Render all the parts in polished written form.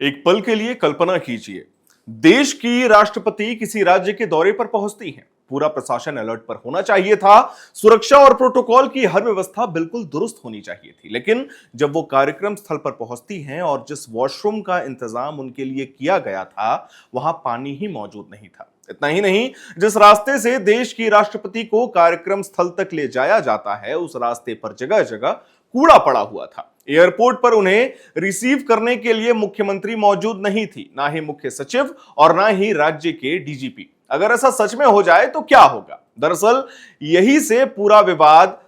एक पल के लिए कल्पना कीजिए, देश की राष्ट्रपति किसी राज्य के दौरे पर पहुंचती हैं। पूरा प्रशासन अलर्ट पर होना चाहिए था। सुरक्षा और प्रोटोकॉल की हर व्यवस्था बिल्कुल दुरुस्त होनी चाहिए थी, लेकिन जब वो कार्यक्रम स्थल पर पहुंचती हैं और जिस वॉशरूम का इंतजाम उनके लिए किया गया था, वहां पानी ही मौजूद नहीं था। इतना ही नहीं, जिस रास्ते से देश की राष्ट्रपति को कार्यक्रम स्थल तक ले जाया जाता है, उस रास्ते पर जगह जगह कूड़ा पड़ा हुआ था। एयरपोर्ट पर उन्हें रिसीव करने के लिए मुख्यमंत्री मौजूद नहीं थी, ना ही मुख्य सचिव और ना ही राज्य के डीजीपी। अगर ऐसा सच में हो जाए तो क्या होगा? दरअसल यही से पूरा विवाद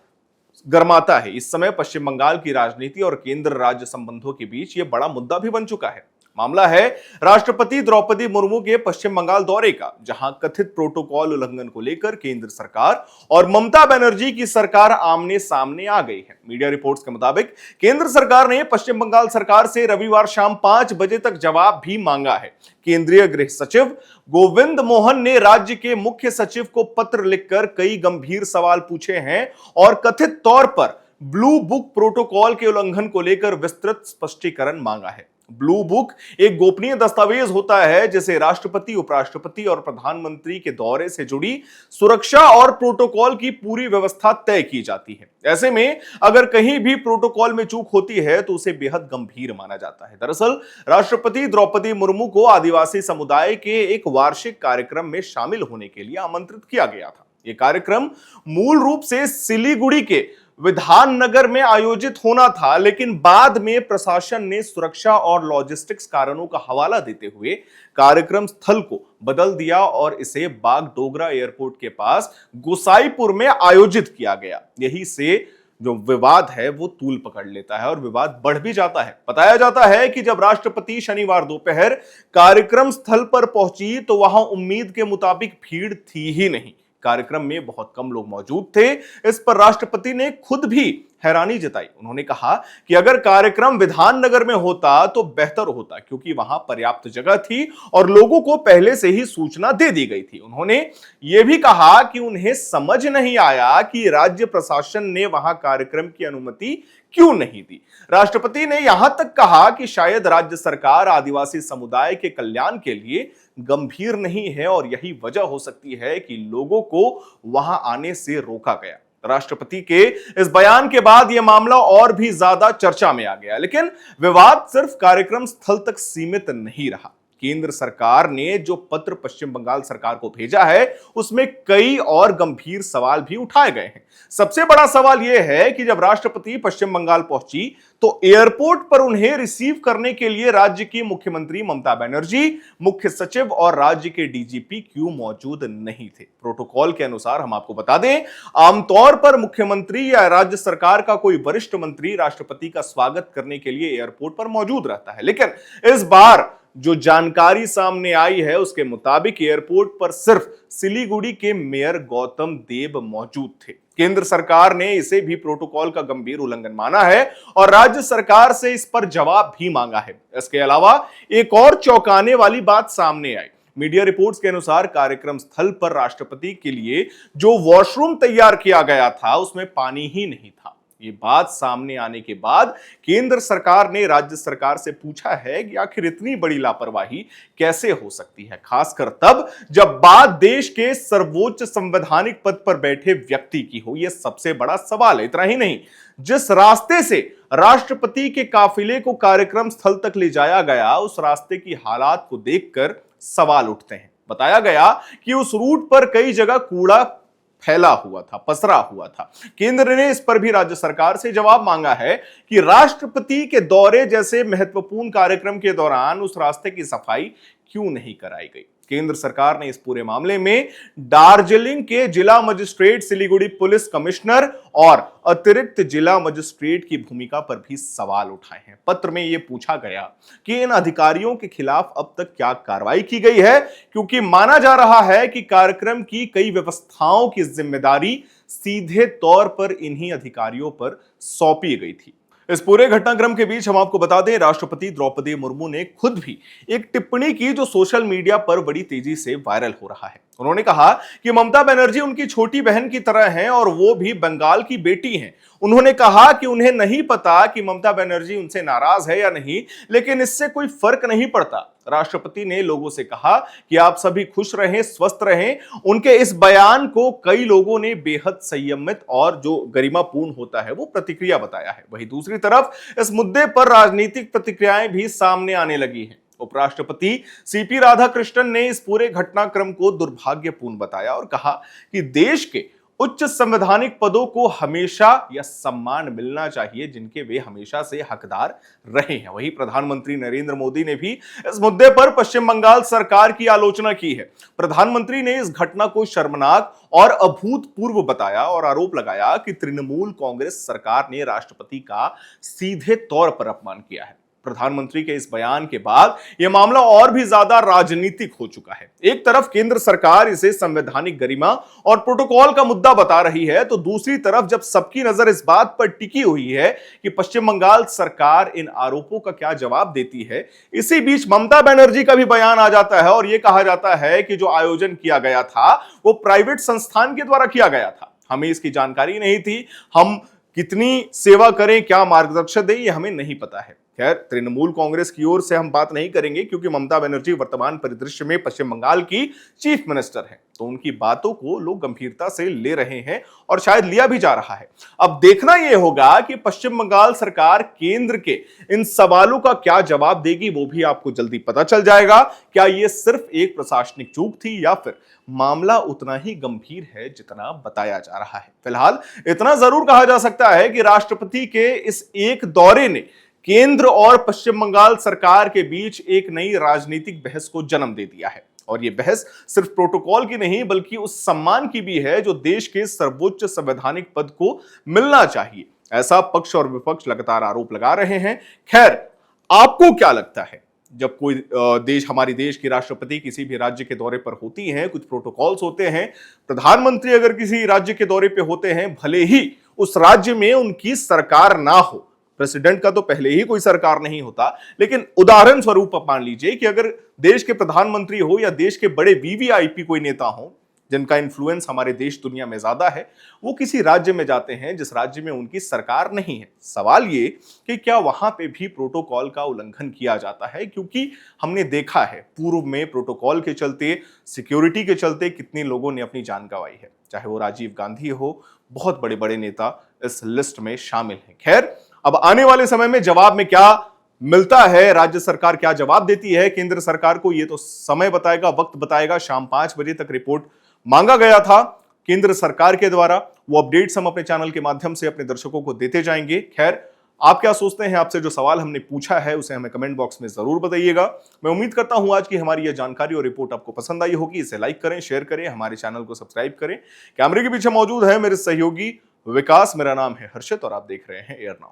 गर्माता है। इस समय पश्चिम बंगाल की राजनीति और केंद्र राज्य संबंधों के बीच यह बड़ा मुद्दा भी बन चुका है। मामला है राष्ट्रपति द्रौपदी मुर्मू के पश्चिम बंगाल दौरे का, जहां कथित प्रोटोकॉल उल्लंघन को लेकर केंद्र सरकार और ममता बनर्जी की सरकार आमने सामने आ गई है। मीडिया रिपोर्ट्स के मुताबिक केंद्र सरकार ने पश्चिम बंगाल सरकार से रविवार शाम 5 बजे तक जवाब भी मांगा है। केंद्रीय गृह सचिव गोविंद मोहन ने राज्य के मुख्य सचिव को पत्र लिखकर कई गंभीर सवाल पूछे हैं और कथित तौर पर ब्लू बुक प्रोटोकॉल के उल्लंघन को लेकर विस्तृत स्पष्टीकरण मांगा है। ब्लू बुक एक गोपनीय दस्तावेज होता है जिसे राष्ट्रपति, उपराष्ट्रपति और प्रधानमंत्री के दौरे से जुड़ी सुरक्षा और प्रोटोकॉल की पूरी व्यवस्था तय की जाती है। ऐसे में अगर कहीं भी प्रोटोकॉल में चूक होती है तो उसे बेहद गंभीर माना जाता है। दरअसल राष्ट्रपति द्रौपदी मुर्मू को आदिवासी समुदाय के एक वार्षिक कार्यक्रम में शामिल होने के लिए आमंत्रित किया गया था। यह कार्यक्रम मूल रूप से सिलीगुड़ी के विधाननगर में आयोजित होना था, लेकिन बाद में प्रशासन ने सुरक्षा और लॉजिस्टिक्स कारणों का हवाला देते हुए कार्यक्रम स्थल को बदल दिया और इसे बागडोगरा एयरपोर्ट के पास गोसाईपुर में आयोजित किया गया। यही से जो विवाद है वो तूल पकड़ लेता है और विवाद बढ़ भी जाता है। बताया जाता है कि जब राष्ट्रपति शनिवार दोपहर कार्यक्रम स्थल पर पहुंची तो वहां उम्मीद के मुताबिक भीड़ थी ही नहीं। कार्यक्रम में बहुत कम लोग मौजूद थे। इस पर राष्ट्रपति ने खुद भी हैरानी जताई। उन्होंने कहा कि अगर कार्यक्रम विधाननगर में होता तो बेहतर होता, क्योंकि वहां पर्याप्त जगह थी और लोगों को पहले से ही सूचना दे दी गई थी। उन्होंने यह भी कहा कि उन्हें समझ नहीं आया कि राज्य प्रशासन ने वहां कार्यक्रम की अनुमति क्यों नहीं दी। राष्ट्रपति ने यहां तक कहा कि शायद राज्य सरकार आदिवासी समुदाय के कल्याण के लिए गंभीर नहीं है और यही वजह हो सकती है कि लोगों को वहां आने से रोका गया। राष्ट्रपति के इस बयान के बाद यह मामला और भी ज्यादा चर्चा में आ गया, लेकिन विवाद सिर्फ कार्यक्रम स्थल तक सीमित नहीं रहा। केंद्र सरकार ने जो पत्र पश्चिम बंगाल सरकार को भेजा है उसमें कई और गंभीर सवाल भी उठाए गए हैं। सबसे बड़ा सवाल यह है कि जब राष्ट्रपति पश्चिम बंगाल पहुंची तो एयरपोर्ट पर उन्हें रिसीव करने के लिए राज्य की मुख्यमंत्री ममता बनर्जी, मुख्य सचिव और राज्य के डीजीपी क्यों मौजूद नहीं थे। प्रोटोकॉल के अनुसार हम आपको बता दें, आमतौर पर मुख्यमंत्री या राज्य सरकार का कोई वरिष्ठ मंत्री राष्ट्रपति का स्वागत करने के लिए एयरपोर्ट पर मौजूद रहता है, लेकिन इस बार जो जानकारी सामने आई है उसके मुताबिक एयरपोर्ट पर सिर्फ सिलीगुड़ी के मेयर गौतम देव मौजूद थे। केंद्र सरकार ने इसे भी प्रोटोकॉल का गंभीर उल्लंघन माना है और राज्य सरकार से इस पर जवाब भी मांगा है। इसके अलावा एक और चौंकाने वाली बात सामने आई। मीडिया रिपोर्ट्स के अनुसार कार्यक्रम स्थल पर राष्ट्रपति के लिए जो वॉशरूम तैयार किया गया था उसमें पानी ही नहीं था। ये बात सामने आने के बाद केंद्र सरकार ने राज्य सरकार से पूछा है कि आखिर इतनी बड़ी लापरवाही कैसे हो सकती है, खासकर तब जब बात देश के सर्वोच्च संवैधानिक पद पर बैठे व्यक्ति की हो। यह सबसे बड़ा सवाल है। इतना ही नहीं, जिस रास्ते से राष्ट्रपति के काफिले को कार्यक्रम स्थल तक ले जाया गया उस रास्ते की हालात को देखकर सवाल उठते हैं। बताया गया कि उस रूट पर कई जगह कूड़ा फैला हुआ था, पसरा हुआ था। केंद्र ने इस पर भी राज्य सरकार से जवाब मांगा है कि राष्ट्रपति के दौरे जैसे महत्वपूर्ण कार्यक्रम के दौरान उस रास्ते की सफाई क्यों नहीं कराई गई। केंद्र सरकार ने इस पूरे मामले में दार्जिलिंग के जिला मजिस्ट्रेट, सिलीगुड़ी पुलिस कमिश्नर और अतिरिक्त जिला मजिस्ट्रेट की भूमिका पर भी सवाल उठाए हैं। पत्र में यह पूछा गया कि इन अधिकारियों के खिलाफ अब तक क्या कार्रवाई की गई है, क्योंकि माना जा रहा है कि कार्यक्रम की कई व्यवस्थाओं की जिम्मेदारी सीधे तौर पर इन्हीं अधिकारियों पर सौंपी गई थी। इस पूरे घटनाक्रम के बीच हम आपको बता दें, राष्ट्रपति द्रौपदी मुर्मू ने खुद भी एक टिप्पणी की जो सोशल मीडिया पर बड़ी तेजी से वायरल हो रहा है। उन्होंने कहा कि ममता बनर्जी उनकी छोटी बहन की तरह हैं और वो भी बंगाल की बेटी हैं। उन्होंने कहा कि उन्हें नहीं पता कि ममता बनर्जी उनसे नाराज है या नहीं, लेकिन इससे कोई फर्क नहीं पड़ता। राष्ट्रपति ने लोगों से कहा कि आप सभी खुश रहें, स्वस्थ रहें। उनके इस बयान को कई लोगों ने बेहद संयमित और जो गरिमापूर्ण होता है वो प्रतिक्रिया बताया है। वहीं दूसरी तरफ इस मुद्दे पर राजनीतिक प्रतिक्रियाएं भी सामने आने लगी हैं। उपराष्ट्रपति सीपी राधाकृष्णन ने इस पूरे घटनाक्रम को दुर्भाग्यपूर्ण बताया और कहा कि देश के उच्च संवैधानिक पदों को हमेशा यह सम्मान मिलना चाहिए जिनके वे हमेशा से हकदार रहे हैं। वहीं प्रधानमंत्री नरेंद्र मोदी ने भी इस मुद्दे पर पश्चिम बंगाल सरकार की आलोचना की है। प्रधानमंत्री ने इस घटना को शर्मनाक और अभूतपूर्व बताया और आरोप लगाया कि तृणमूल कांग्रेस सरकार ने राष्ट्रपति का सीधे तौर पर अपमान किया है। प्रधानमंत्री के इस बयान के बाद यह मामला और भी ज्यादा राजनीतिक हो चुका है। एक तरफ केंद्र सरकार इसे संवैधानिक गरिमा और प्रोटोकॉल का मुद्दा बता रही है, तो दूसरी तरफ जब सबकी नजर इस बात पर टिकी हुई है कि पश्चिम बंगाल सरकार इन आरोपों का क्या जवाब देती है, इसी बीच ममता बनर्जी का भी बयान आ जाता है और यह कहा जाता है कि जो आयोजन किया गया था वो प्राइवेट संस्थान के द्वारा किया गया था। हमें इसकी जानकारी नहीं थी, हम कितनी सेवा करें, क्या मार्गदर्शन दें, ये हमें नहीं पता है। खैर, तृणमूल कांग्रेस की ओर से हम बात नहीं करेंगे क्योंकि ममता बनर्जी वर्तमान परिदृश्य में पश्चिम बंगाल की चीफ मिनिस्टर हैं, तो उनकी बातों को लोग गंभीरता से ले रहे हैं और शायद लिया भी जा रहा है। अब देखना यह होगा कि पश्चिम बंगाल सरकार केंद्र के इन सवालों का क्या जवाब देगी, वो भी आपको जल्दी पता चल जाएगा। क्या यह सिर्फ एक प्रशासनिक चूक थी या फिर मामला उतना ही गंभीर है जितना बताया जा रहा है। फिलहाल इतना जरूर कहा जा सकता है कि राष्ट्रपति के इस एक दौरे ने केंद्र और पश्चिम बंगाल सरकार के बीच एक नई राजनीतिक बहस को जन्म दे दिया है और यह बहस सिर्फ प्रोटोकॉल की नहीं बल्कि उस सम्मान की भी है जो देश के सर्वोच्च संवैधानिक पद को मिलना चाहिए। ऐसा पक्ष और विपक्ष लगातार आरोप लगा रहे हैं। खैर, आपको क्या लगता है, जब कोई देश, हमारी देश की राष्ट्रपति किसी भी राज्य के दौरे पर होती हैं, कुछ प्रोटोकॉल्स होते हैं, प्रधानमंत्री अगर किसी राज्य के दौरे पे होते हैं, भले ही उस राज्य में उनकी सरकार ना हो, प्रेसिडेंट का तो पहले ही कोई सरकार नहीं होता, लेकिन उदाहरण स्वरूप आप मान लीजिए कि अगर देश के प्रधानमंत्री हो या देश के बड़े वीवीआईपी कोई नेता हो जिनका इन्फ्लुएंस हमारे देश दुनिया में ज्यादा है, वो किसी राज्य में जाते हैं जिस राज्य में उनकी सरकार नहीं है। सवाल ये कि क्या वहां पे भी प्रोटोकॉल का उल्लंघन किया जाता है, क्योंकि हमने देखा है पूर्व में प्रोटोकॉल के चलते, सिक्योरिटी के चलते कितने लोगों ने अपनी जान गंवाई है, चाहे वो राजीव गांधी हो, बहुत बड़े बड़े नेता इस लिस्ट में शामिल हैं। खैर, अब आने वाले समय में जवाब में क्या मिलता है, राज्य सरकार क्या जवाब देती है केंद्र सरकार को, ये तो समय बताएगा, वक्त बताएगा। शाम 5 बजे तक रिपोर्ट मांगा गया था केंद्र सरकार के द्वारा, वो अपडेट्स हम अपने चैनल के माध्यम से अपने दर्शकों को देते जाएंगे। खैर, आप क्या सोचते हैं, आपसे जो सवाल हमने पूछा है उसे हमें कमेंट बॉक्स में जरूर बताइएगा। मैं उम्मीद करता हूं आज की हमारी यह जानकारी और रिपोर्ट आपको पसंद आई होगी। इसे लाइक करें, शेयर करें, हमारे चैनल को सब्सक्राइब करें। कैमरे के पीछे मौजूद है मेरे सहयोगी विकास, मेरा नाम है हर्षित और आप देख रहे हैं एयर नाउ।